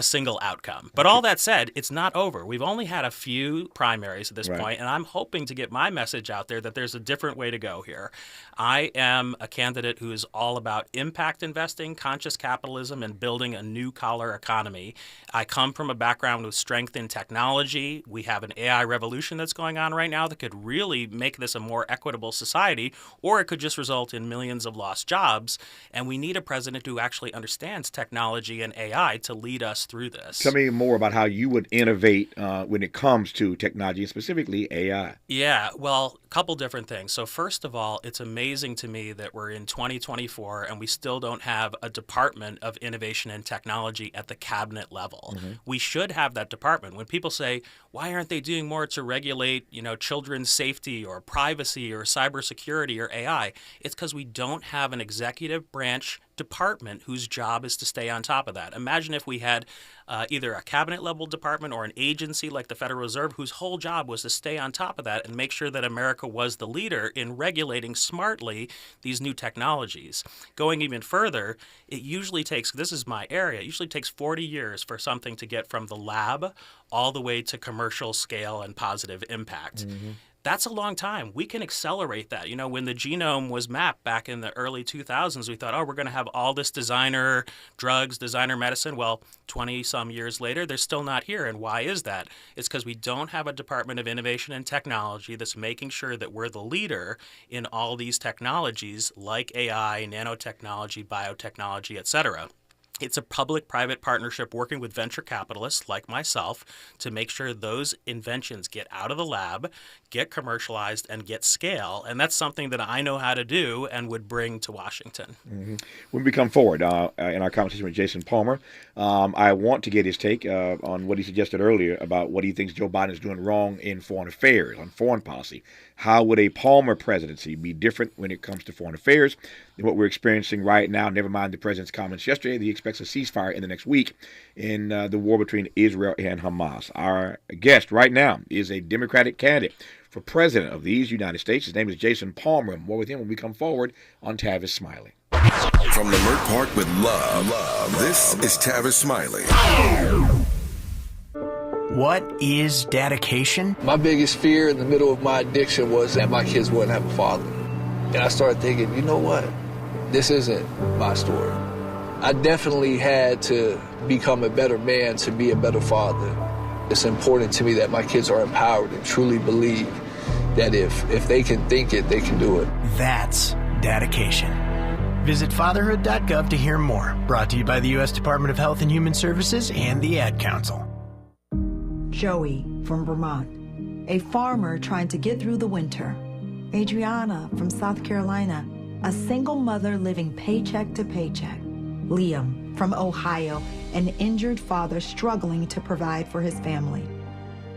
single outcome. But all that said, it's not over. We've only had a few primaries at this point, and I'm hoping to get my message out there that there's a different way to go here. I am a candidate who is all about impact investing, conscious capitalism, and building a new collar economy. I come from a background with strength in technology. We have an AI revolution that's going on right now that could really make this a more equitable society, or it could just result in millions of lost jobs. And we need a president who actually understands technology and AI to lead us through this. Tell me more about how you would innovate when it comes to technology, specifically AI. Yeah, well, a couple different things. So first of all, it's amazing to me that we're in 2024 and we still don't have a Department of Innovation and Technology at the cabinet level. We should have that department. When people say, why aren't they doing more to regulate, children's safety or privacy or cybersecurity or AI? It's because we don't have an executive branch department whose job is to stay on top of that. Imagine if we had either a cabinet level department or an agency like the Federal Reserve whose whole job was to stay on top of that and make sure that America was the leader in regulating smartly these new technologies. Going even further, it usually takes, this is my area, it usually takes 40 years for something to get from the lab all the way to commercial scale and positive impact. That's a long time. We can accelerate that. When the genome was mapped back in the early 2000s, we thought, we're going to have all this designer drugs, designer medicine. Well, 20-some years later, they're still not here. And why is that? It's because we don't have a Department of Innovation and Technology that's making sure that we're the leader in all these technologies like AI, nanotechnology, biotechnology, et cetera. It's a public-private partnership working with venture capitalists like myself to make sure those inventions get out of the lab, get commercialized, and get scale. And that's something that I know how to do and would bring to Washington. When we come forward in our conversation with Jason Palmer, I want to get his take on what he suggested earlier about what he thinks Joe Biden is doing wrong in foreign affairs, on foreign policy. How would a Palmer presidency be different when it comes to foreign affairs than what we're experiencing right now? Never mind the president's comments yesterday that he expects a ceasefire in the next week in the war between Israel and Hamas. Our guest right now is a Democratic candidate for president of these United States. His name is Jason Palmer. More with him when we come forward on Tavis Smiley. From Leimert Park with love, this is Tavis Smiley. What is dedication? My biggest fear in the middle of my addiction was that my kids wouldn't have a father. And I started thinking, you know what? This isn't my story. I definitely had to become a better man to be a better father. It's important to me that my kids are empowered and truly believe that if they can think it, they can do it. That's dedication. Visit fatherhood.gov to hear more. Brought to you by the U.S. Department of Health and Human Services and the Ad Council. Joey from Vermont, a farmer trying to get through the winter. Adriana from South Carolina, a single mother living paycheck to paycheck. Liam from Ohio, an injured father struggling to provide for his family.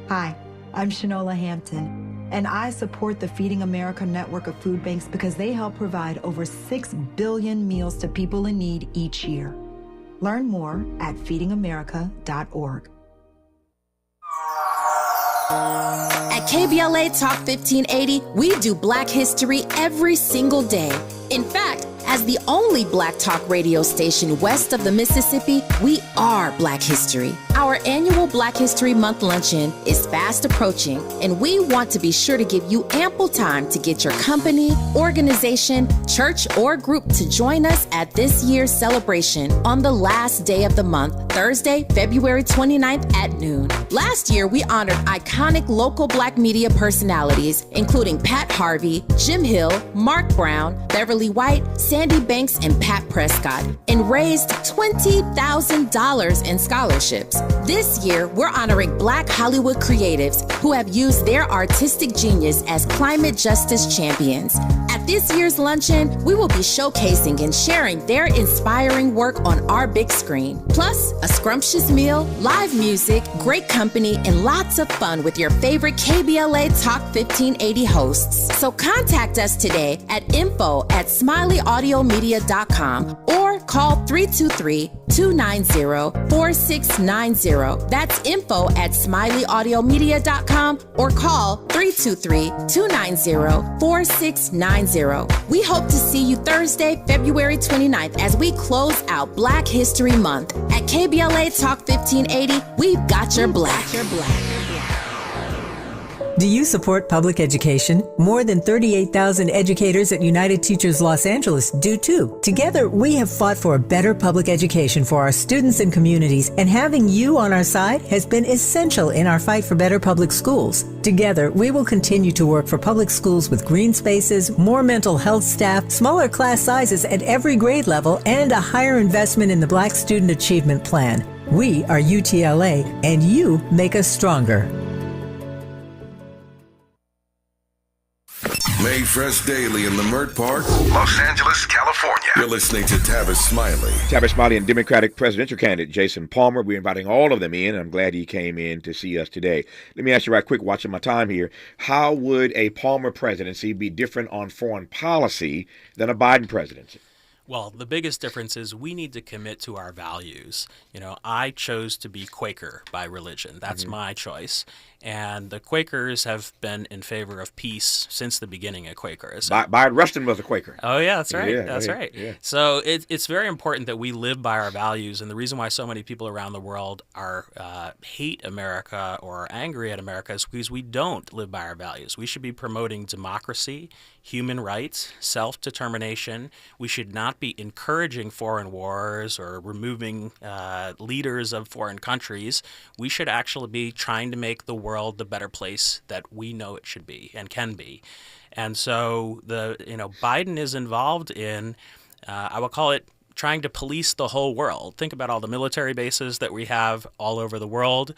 Hi, I'm Shanola Hampton, and I support the Feeding America network of food banks because they help provide over 6 billion meals to people in need each year. Learn more at feedingamerica.org. At KBLA Talk 1580, we do Black history every single day. In fact, as the only Black talk radio station west of the Mississippi, we are Black history. Our annual Black History Month luncheon is fast approaching, and we want to be sure to give you ample time to get your company, organization, church, or group to join us at this year's celebration on the last day of the month, Thursday, February 29th at noon. Last year, we honored iconic local Black media personalities, including Pat Harvey, Jim Hill, Mark Brown, Beverly White, Sandy Banks, and Pat Prescott, and raised $20,000 in scholarships. This year, we're honoring Black Hollywood creatives who have used their artistic genius as climate justice champions. At this year's luncheon, we will be showcasing and sharing their inspiring work on our big screen. Plus, a scrumptious meal, live music, great company, and lots of fun with your favorite KBLA Talk 1580 hosts. So contact us today at info@smileyaudio.media.com or call 323-290-4690. That's info@smileyaudio.media.com or call 323-290-4690. We hope to see you Thursday, February 29th as we close out Black History Month. At KBLA Talk 1580, we've got your Black. Do you support public education? More than 38,000 educators at United Teachers Los Angeles do too. Together, we have fought for a better public education for our students and communities, and having you on our side has been essential in our fight for better public schools. Together, we will continue to work for public schools with green spaces, more mental health staff, smaller class sizes at every grade level, and a higher investment in the Black Student Achievement Plan. We are UTLA, and you make us stronger. Made fresh daily in the Mert Park, Los Angeles, California. You're listening to Tavis Smiley. Tavis Smiley and Democratic presidential candidate Jason Palmer. We're inviting all of them in. I'm glad he came in to see us today. Let me ask you right quick, watching my time here. How would a Palmer presidency be different on foreign policy than a Biden presidency? Well, the biggest difference is we need to commit to our values. You know, I chose to be Quaker by religion. That's my choice. And the Quakers have been in favor of peace since the beginning of Quakerism. Bayard Rustin was a Quaker. Oh, yeah, that's right. Yeah, that's right. Yeah. So it's very important that we live by our values. And the reason why so many people around the world are hate America or are angry at America is because we don't live by our values. We should be promoting democracy, human rights, self-determination. We should not be encouraging foreign wars or removing leaders of foreign countries. We should actually be trying to make the world the better place that we know it should be and can be. And so Biden is involved in, I would call it, trying to police the whole world. Think about all the military bases that we have all over the world.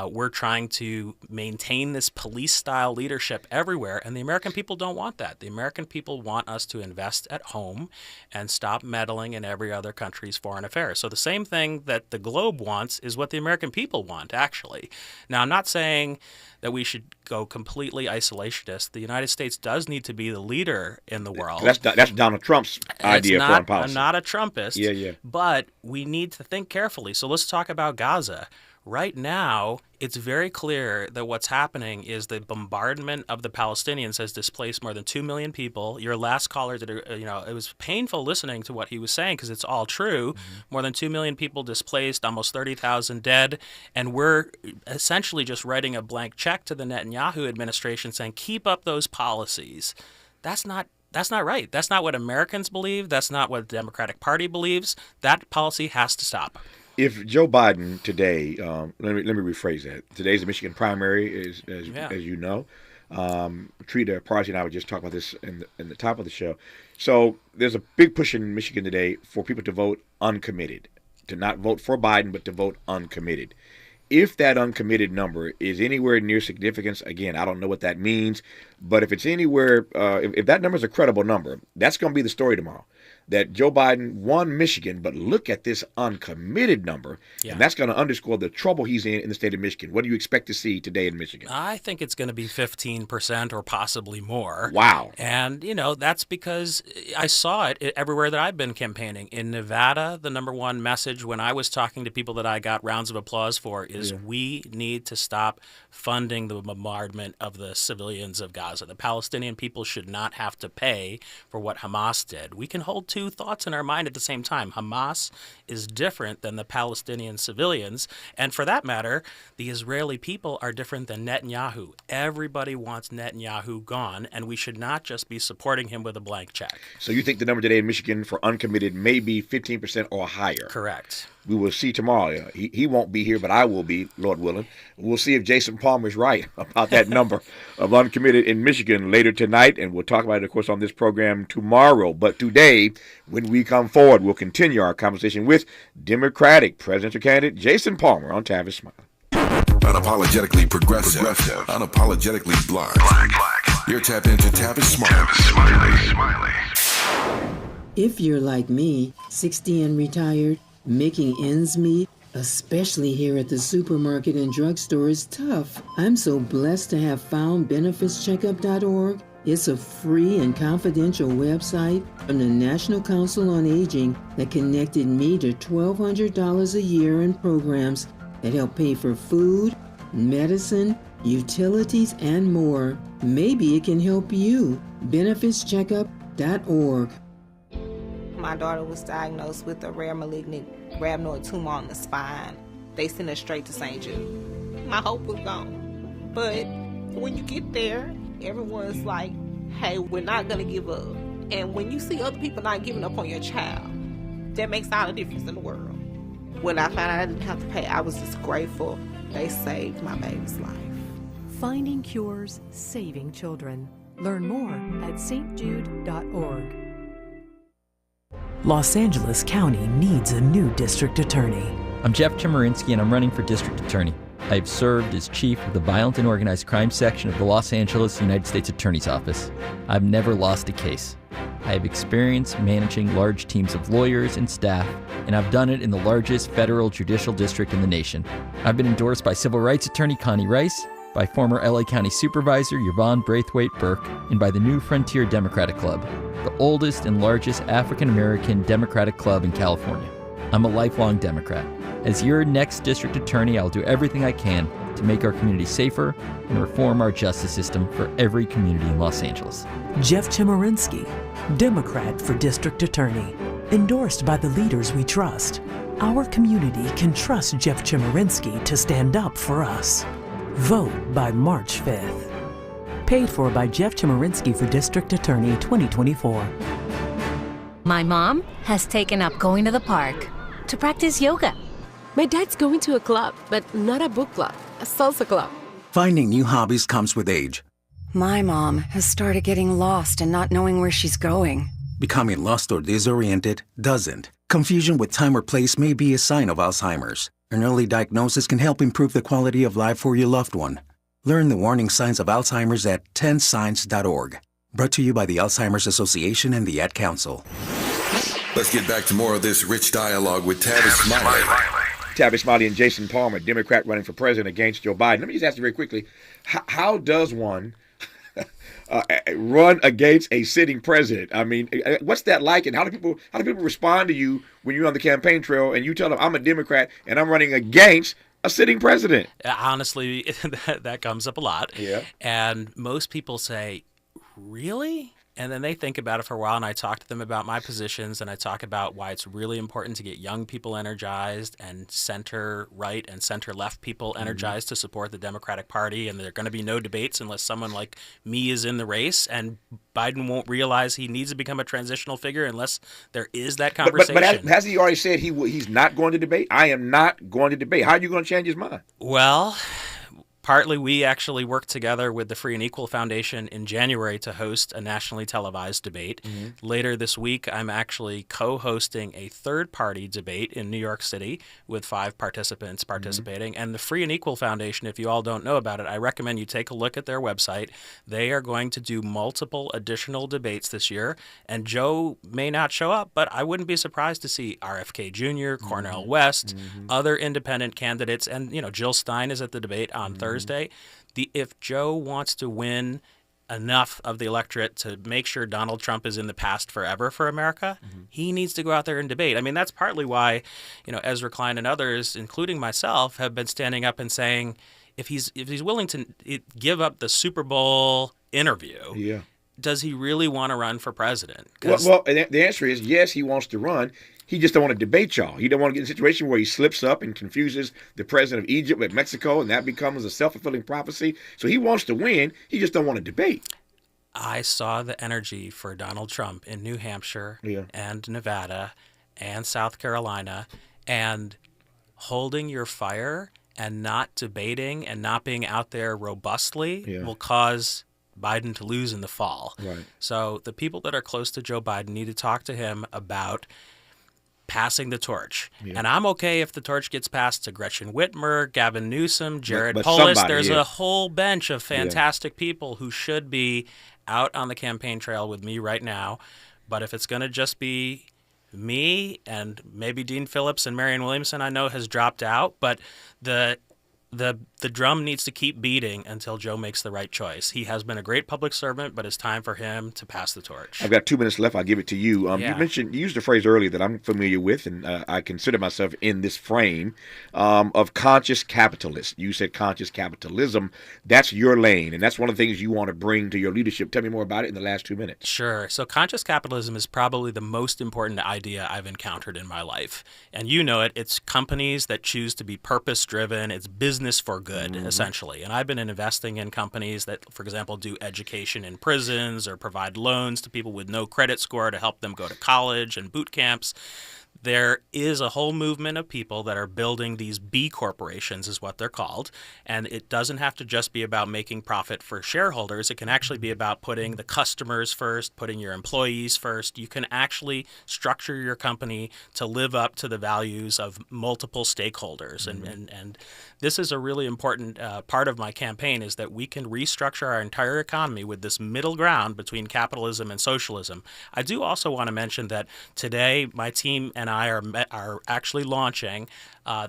We're trying to maintain this police-style leadership everywhere, and the American people don't want that. The American people want us to invest at home and stop meddling in every other country's foreign affairs. So the same thing that the globe wants is what the American people want, actually. Now, I'm not saying that we should go completely isolationist. The United States does need to be the leader in the world. That's Donald Trump's idea of foreign policy. I'm not a Trumpist, Yeah. but we need to think carefully. So let's talk about Gaza. Right now, it's very clear that what's happening is the bombardment of the Palestinians has displaced more than 2 million people. Your last caller did, it was painful listening to what he was saying because it's all true. More than 2 million people displaced, almost 30,000 dead, and we're essentially just writing a blank check to the Netanyahu administration saying, keep up those policies. That's not right. That's not what Americans believe. That's not what the Democratic Party believes. That policy has to stop. If Joe Biden today, let me rephrase that. Today's the Michigan primary, as you know. Trita Parsi and I were just talking about this in the top of the show. So there's a big push in Michigan today for people to vote uncommitted, to not vote for Biden, but to vote uncommitted. If that uncommitted number is anywhere near significance, again, I don't know what that means, but if it's anywhere, if that number is a credible number, that's going to be the story tomorrow. that Joe Biden won Michigan, but look at this uncommitted number, and that's going to underscore the trouble he's in the state of Michigan. What do you expect to see today in Michigan? I think it's going to be 15% or possibly more. Wow. And, that's because I saw it everywhere that I've been campaigning. In Nevada, the number one message when I was talking to people that I got rounds of applause for is we need to stop funding the bombardment of the civilians of Gaza. The Palestinian people should not have to pay for what Hamas did. We can hold two thoughts in our mind at the same time. Hamas is different than the Palestinian civilians. And for that matter, the Israeli people are different than Netanyahu. Everybody wants Netanyahu gone, and we should not just be supporting him with a blank check. So you think the number today in Michigan for uncommitted may be 15% or higher? Correct. We will see tomorrow. He won't be here, but I will be, Lord willing. We'll see if Jason Palmer is right about that number of uncommitted in Michigan later tonight, and we'll talk about it, of course, on this program tomorrow. But today, when we come forward, we'll continue our conversation with Democratic presidential candidate Jason Palmer on Tavis Smiley. Unapologetically progressive. Unapologetically black. You're tapped into Tavis Smiley. If you're like me, 60 and retired, making ends meet, especially here at the supermarket and drugstore, is tough. I'm so blessed to have found benefitscheckup.org. It's a free and confidential website from the National Council on Aging that connected me to $1,200 a year in programs that help pay for food, medicine, utilities, and more. Maybe it can help you. benefitscheckup.org. My daughter was diagnosed with a rare malignant rhabdoid tumor on the spine. They sent her straight to St. Jude. My hope was gone. But when you get there, everyone's like, hey, we're not going to give up. And when you see other people not giving up on your child, that makes all the difference in the world. When I found out I didn't have to pay, I was just grateful. They saved my baby's life. Finding cures, saving children. Learn more at stjude.org. Los Angeles County needs a new district attorney. I'm Jeff Chemerinsky, and I'm running for district attorney. I have served as chief of the Violent and Organized Crime section of the Los Angeles United States Attorney's Office. I've never lost a case. I have experience managing large teams of lawyers and staff, and I've done it in the largest federal judicial district in the nation. I've been endorsed by civil rights attorney Connie Rice, by former LA County Supervisor Yvonne Braithwaite Burke, and by the New Frontier Democratic Club, the oldest and largest African-American Democratic club in California. I'm a lifelong Democrat. As your next district attorney, I'll do everything I can to make our community safer and reform our justice system for every community in Los Angeles. Jeff Chemerinsky, Democrat for district attorney, endorsed by the leaders we trust. Our community can trust Jeff Chemerinsky to stand up for us. Vote by March 5th. Paid for by Jeff Chemerinsky for District Attorney 2024. My mom has taken up going to the park to practice yoga. My dad's going to a club, but not a book club, a salsa club. Finding new hobbies comes with age. My mom has started getting lost and not knowing where she's going. Becoming lost or disoriented doesn't. Confusion with time or place may be a sign of Alzheimer's. An early diagnosis can help improve the quality of life for your loved one. Learn the warning signs of Alzheimer's at 10signs.org. Brought to you by the Alzheimer's Association and the Ad Council. Let's get back to more of this rich dialogue with Tavis Smiley. Tavis Smiley and Jason Palmer, Democrat running for president against Joe Biden. Let me just ask you very quickly, how does one run against a sitting president? I mean, what's that like, and how do people respond to you when you're on the campaign trail and you tell them I'm a Democrat and I'm running against a sitting president? Honestly, that comes up a lot. Yeah. And most people say, really? And then they think about it for a while, and I talk to them about my positions, and I talk about why it's really important to get young people energized and center-right and center-left people energized to support the Democratic Party, and there are going to be no debates unless someone like me is in the race, and Biden won't realize he needs to become a transitional figure unless there is that conversation. But has he already said he's not going to debate? I am not going to debate. How are you going to change his mind? Well, partly we actually worked together with the Free and Equal Foundation in January to host a nationally televised debate. Later this week, I'm actually co-hosting a third-party debate in New York City with 5 participants participating. And the Free and Equal Foundation, if you all don't know about it, I recommend you take a look at their website. They are going to do multiple additional debates this year. And Joe may not show up, but I wouldn't be surprised to see RFK Jr., Cornel West, other independent candidates. And, Jill Stein is at the debate on Thursday. If Joe wants to win enough of the electorate to make sure Donald Trump is in the past forever for America, he needs to go out there and debate. I mean, that's partly why, Ezra Klein and others, including myself, have been standing up and saying, if he's willing to give up the Super Bowl interview, does he really want to run for president? Well, the answer is yes, he wants to run. He just don't want to debate y'all. He don't want to get in a situation where he slips up and confuses the president of Egypt with Mexico, and that becomes a self-fulfilling prophecy. So he wants to win. He just don't want to debate. I saw the energy for Donald Trump in New Hampshire and Nevada and South Carolina, and holding your fire and not debating and not being out there robustly will cause Biden to lose in the fall. Right. So the people that are close to Joe Biden need to talk to him about passing the torch. And I'm okay if the torch gets passed to Gretchen Whitmer, Gavin Newsom, Jared Polis. There's a whole bench of fantastic people who should be out on the campaign trail with me right now. But if it's going to just be me and maybe Dean Phillips and Marianne Williamson, I know has dropped out, but the drum needs to keep beating until Joe makes the right choice. He has been a great public servant, but it's time for him to pass the torch. I've got 2 minutes left. I'll give it to you. You used a phrase earlier that I'm familiar with, and I consider myself in this frame of conscious capitalist. You said conscious capitalism. That's your lane, and that's one of the things you want to bring to your leadership. Tell me more about it in the last 2 minutes. Sure. So conscious capitalism is probably the most important idea I've encountered in my life. And you know it. It's companies that choose to be purpose-driven. It's business for good, essentially. And I've been investing in companies that, for example, do education in prisons or provide loans to people with no credit score to help them go to college and boot camps. There is a whole movement of people that are building these B corporations, is what they're called. And it doesn't have to just be about making profit for shareholders. It can actually be about putting the customers first, putting your employees first. You can actually structure your company to live up to the values of multiple stakeholders. And this is a really important part of my campaign, is that we can restructure our entire economy with this middle ground between capitalism and socialism. I do also want to mention that today my team and I are actually launching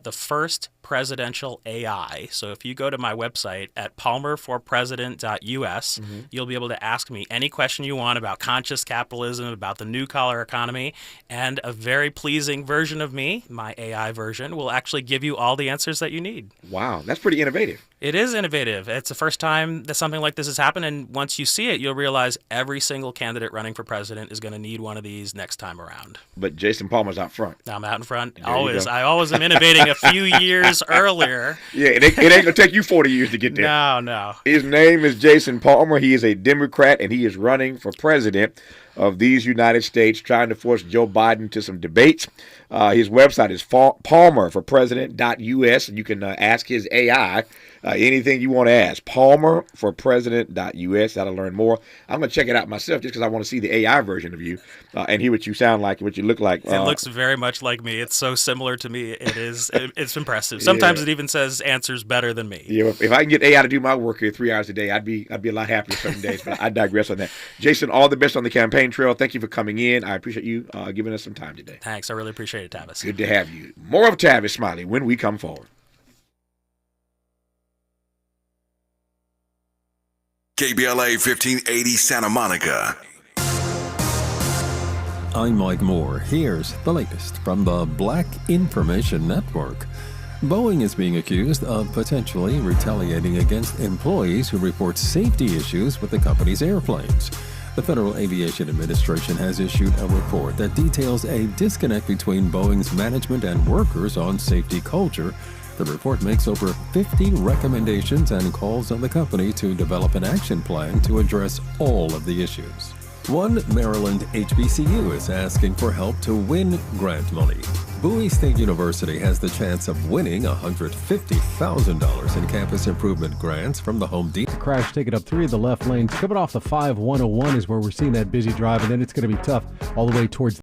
the first presidential AI. So if you go to my website at palmerforpresident.us, you'll be able to ask me any question you want about conscious capitalism, about the new collar economy, and a very pleasing version of me, my AI version, will actually give you all the answers that you need. Wow, that's pretty innovative. It is innovative. It's the first time that something like this has happened, and once you see it, you'll realize every single candidate running for president is going to need one of these next time around. But Jason Palmer's out front. I'm out in front. Always. I always am innovating a few years earlier. Yeah, it ain't going to take you 40 years to get there. No. His name is Jason Palmer. He is a Democrat, and he is running for president of these United States, trying to force Joe Biden to some debates. His website is palmerforpresident.us, and you can ask his AI anything you want to ask. palmerforpresident.us. That'll learn more. I'm going to check it out myself just because I want to see the AI version of you and hear what you sound like and what you look like. It looks very much like me. It's so similar to me. It is. It's impressive. Sometimes it even says answers better than me. Yeah, if I can get AI to do my work here 3 hours a day, I'd be a lot happier some days. But I digress on that. Jason, all the best on the campaign trail. Thank you for coming in. I appreciate you giving us some time today. Thanks. I really appreciate it, Tavis. Good to have you. More of Tavis Smiley when we come forward. KBLA 1580 Santa Monica. I'm Mike Moore. Here's the latest from the Black Information Network. Boeing is being accused of potentially retaliating against employees who report safety issues with the company's airplanes. The Federal Aviation Administration has issued a report that details a disconnect between Boeing's management and workers on safety culture. The report makes over 50 recommendations and calls on the company to develop an action plan to address all of the issues. One Maryland HBCU is asking for help to win grant money. Bowie State University has the chance of winning $150,000 in campus improvement grants from the Home Depot. Crash taking up 3 of the left lanes. Coming off the 5-101 is where we're seeing that busy drive, and then it's going to be tough all the way towards